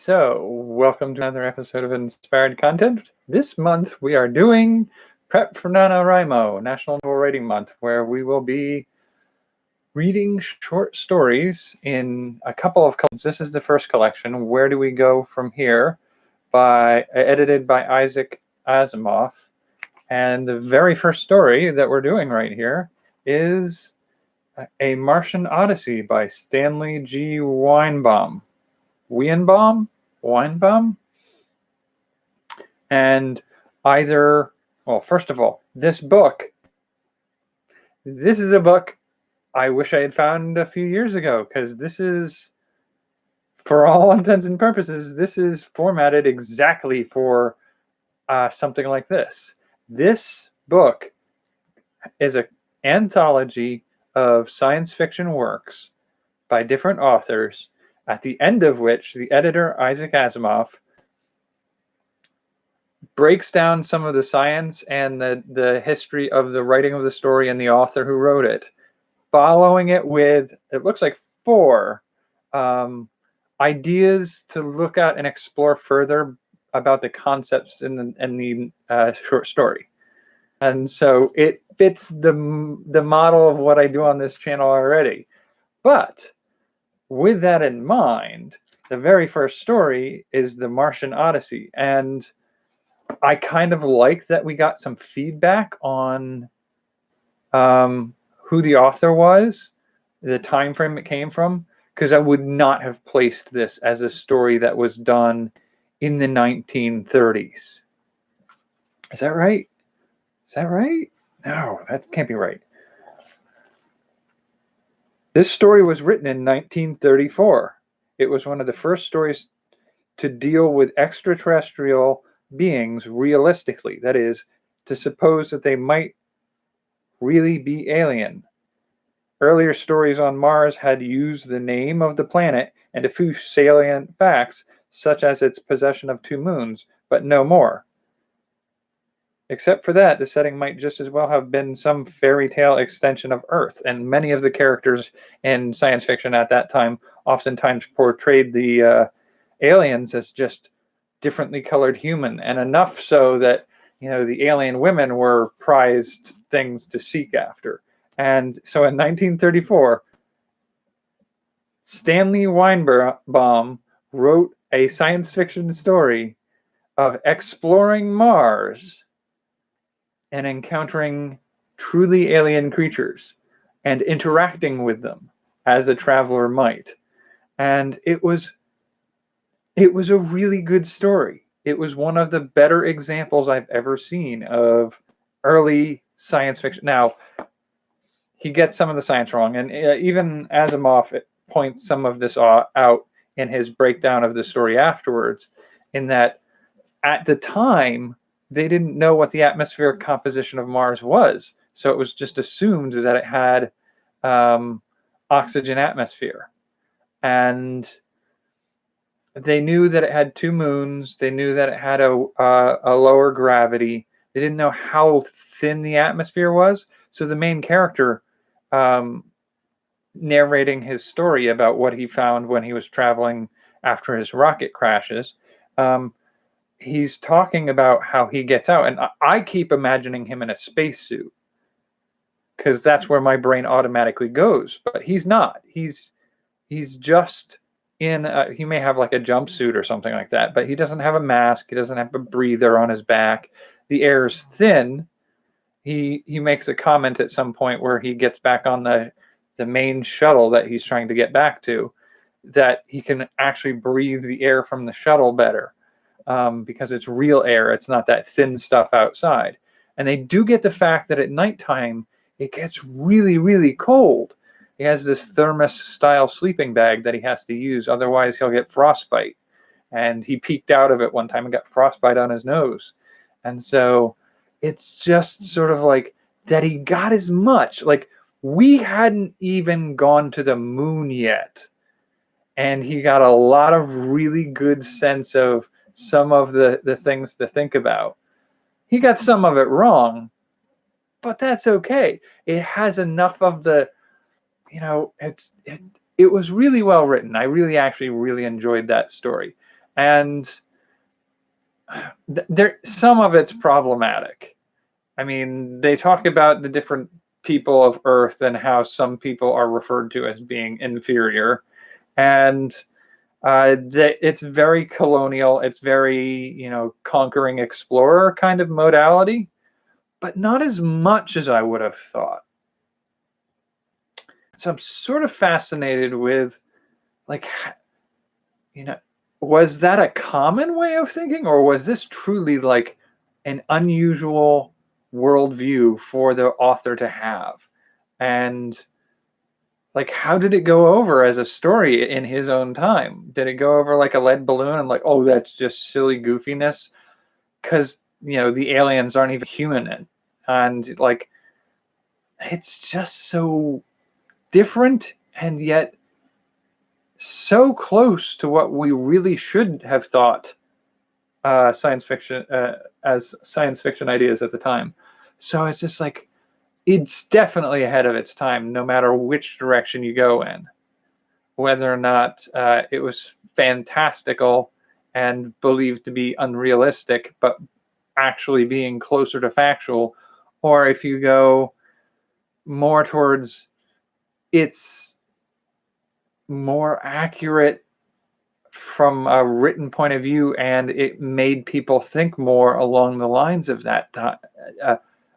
So, welcome to another episode of Inspired Content. This month we are doing Prep for NaNoWriMo, National Novel Writing Month, where we will be reading short stories in a couple of collections. This is the first collection, Where Do We Go From Here, edited by Isaac Asimov. And the very first story that we're doing right here is A Martian Odyssey by Stanley G. Weinbaum. Weinbaum? And first of all, this is a book I wish I had found a few years ago, because this is, for all intents and purposes, this is formatted exactly for something like this. This book is an anthology of science fiction works by different authors, at the end of which the editor, Isaac Asimov, breaks down some of the science and the history of the writing of the story and the author who wrote it, following it with, it looks like 4 ideas to look at and explore further about the concepts in the short story. And so it fits the model of what I do on this channel already. But with that in mind, the very first story is The Martian Odyssey. And I kind of like that we got some feedback on who the author was, the time frame it came from, because I would not have placed this as a story that was done in the 1930s. Is that right? No, that can't be right. This story was written in 1934. It was one of the first stories to deal with extraterrestrial beings realistically. That is, to suppose that they might really be alien. Earlier stories on Mars had used the name of the planet and a few salient facts, such as its possession of 2 moons, but no more. Except for that, the setting might just as well have been some fairy tale extension of Earth, and many of the characters in science fiction at that time oftentimes portrayed the aliens as just differently colored human, and enough so that, the alien women were prized things to seek after. And so in 1934, Stanley Weinbaum wrote a science fiction story of exploring Mars and encountering truly alien creatures and interacting with them as a traveler might. And it was a really good story. It was one of the better examples I've ever seen of early science fiction. Now, he gets some of the science wrong, and even Asimov points some of this out in his breakdown of the story afterwards, in that at the time, they didn't know what the atmospheric composition of Mars was. So it was just assumed that it had oxygen atmosphere. And they knew that it had 2 moons. They knew that it had a lower gravity. They didn't know how thin the atmosphere was. So the main character, narrating his story about what he found when he was traveling after his rocket crashes, he's talking about how he gets out. And I keep imagining him in a spacesuit, because that's where my brain automatically goes. But he's not. He's just in he may have like a jumpsuit or something like that, but he doesn't have a mask. He doesn't have a breather on his back. The air is thin. He makes a comment at some point where he gets back on the main shuttle that he's trying to get back to, that he can actually breathe the air from the shuttle better, because it's real air. It's not that thin stuff outside. And they do get the fact that at nighttime it gets really, really cold. He has this thermos-style sleeping bag that he has to use, otherwise he'll get frostbite. And he peeked out of it one time and got frostbite on his nose. And so it's just sort of like that he got as much. Like, we hadn't even gone to the moon yet, and he got a lot of really good sense of some of the things to think about. He got some of it wrong, but that's okay. It has enough of the, it was really well written. I actually really enjoyed that story. And some of it's problematic. I mean, they talk about the different people of Earth and how some people are referred to as being inferior. And it's very colonial. It's very, conquering explorer kind of modality, but not as much as I would have thought. So I'm sort of fascinated with, like, was that a common way of thinking, or was this truly like an unusual worldview for the author to have? And like, how did it go over as a story in his own time? Did it go over like a lead balloon and like, oh, that's just silly goofiness? Because, the aliens aren't even human. And like, it's just so different and yet so close to what we really should have thought science fiction as science fiction ideas at the time. So it's just like, it's definitely ahead of its time, no matter which direction you go in. Whether or not it was fantastical and believed to be unrealistic, but actually being closer to factual, or if you go more towards it's more accurate from a written point of view, and it made people think more along the lines of that time,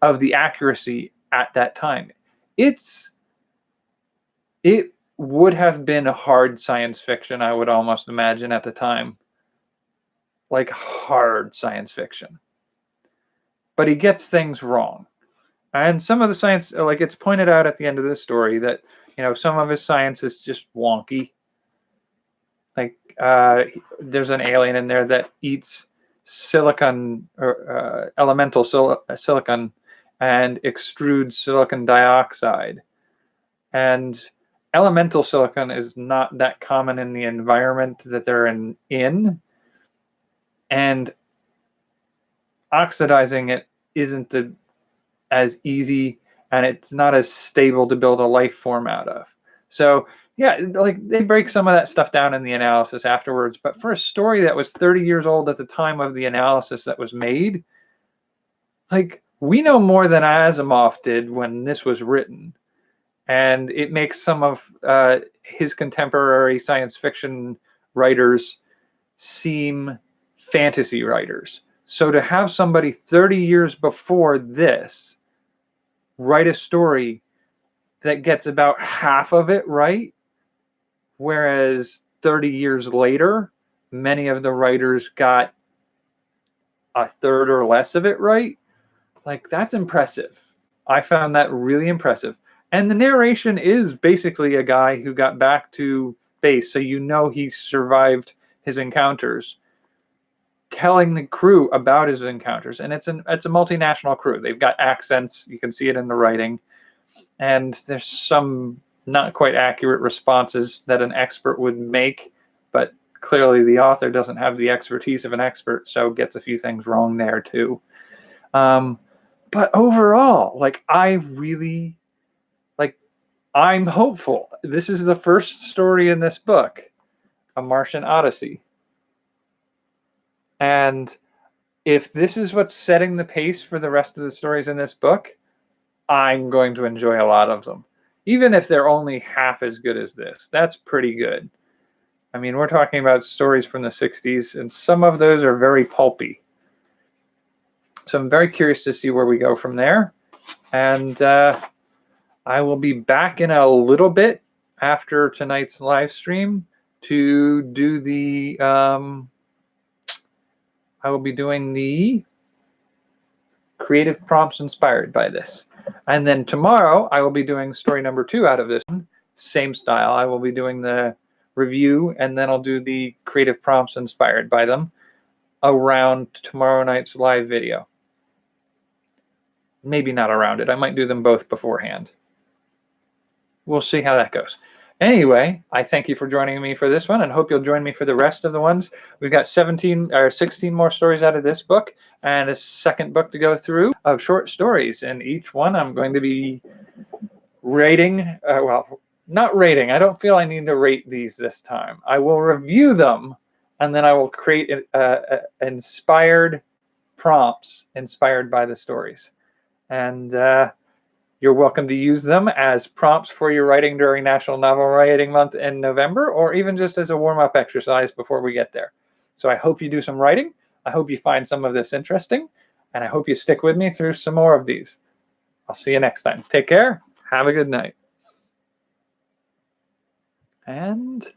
of the accuracy at that time. It would have been a hard science fiction, I would almost imagine, at the time. Like, hard science fiction. But he gets things wrong. And some of the science, like, it's pointed out at the end of this story that, some of his science is just wonky. Like, there's an alien in there that eats silicon, or elemental silicon, and extrudes silicon dioxide. And elemental silicon is not that common in the environment that they're in. And oxidizing it isn't as easy, and it's not as stable to build a life form out of. So yeah, like, they break some of that stuff down in the analysis afterwards, but for a story that was 30 years old at the time of the analysis that was made, like, we know more than Asimov did when this was written. And it makes some of his contemporary science fiction writers seem fantasy writers. So to have somebody 30 years before this write a story that gets about half of it right, whereas 30 years later, many of the writers got a third or less of it right, like, that's impressive. I found that really impressive. And the narration is basically a guy who got back to base, so he survived his encounters, telling the crew about his encounters. And it's a multinational crew. They've got accents. You can see it in the writing. And there's some not quite accurate responses that an expert would make, but clearly the author doesn't have the expertise of an expert, so gets a few things wrong there too. But overall, like, I'm hopeful. This is the first story in this book, A Martian Odyssey. And if this is what's setting the pace for the rest of the stories in this book, I'm going to enjoy a lot of them. Even if they're only half as good as this, that's pretty good. I mean, we're talking about stories from the 60s, and some of those are very pulpy. So I'm very curious to see where we go from there. And I will be back in a little bit after tonight's live stream to do the, I will be doing the creative prompts inspired by this. And then tomorrow I will be doing story number 2 out of this one. Same style. I will be doing the review, and then I'll do the creative prompts inspired by them around tomorrow night's live video. Maybe not around it. I might do them both beforehand. We'll see how that goes. Anyway, I thank you for joining me for this one, and hope you'll join me for the rest of the ones. We've got 16 more stories out of this book, and a second book to go through of short stories. And each one I'm going to be rating. Well, not rating. I don't feel I need to rate these this time. I will review them and then I will create inspired prompts inspired by the stories. And you're welcome to use them as prompts for your writing during National Novel Writing Month in November, or even just as a warm-up exercise before we get there. So I hope you do some writing. I hope you find some of this interesting, and I hope you stick with me through some more of these. I'll see you next time. Take care. Have a good night. And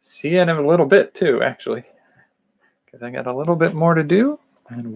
see you in a little bit too, actually, because I got a little bit more to do. And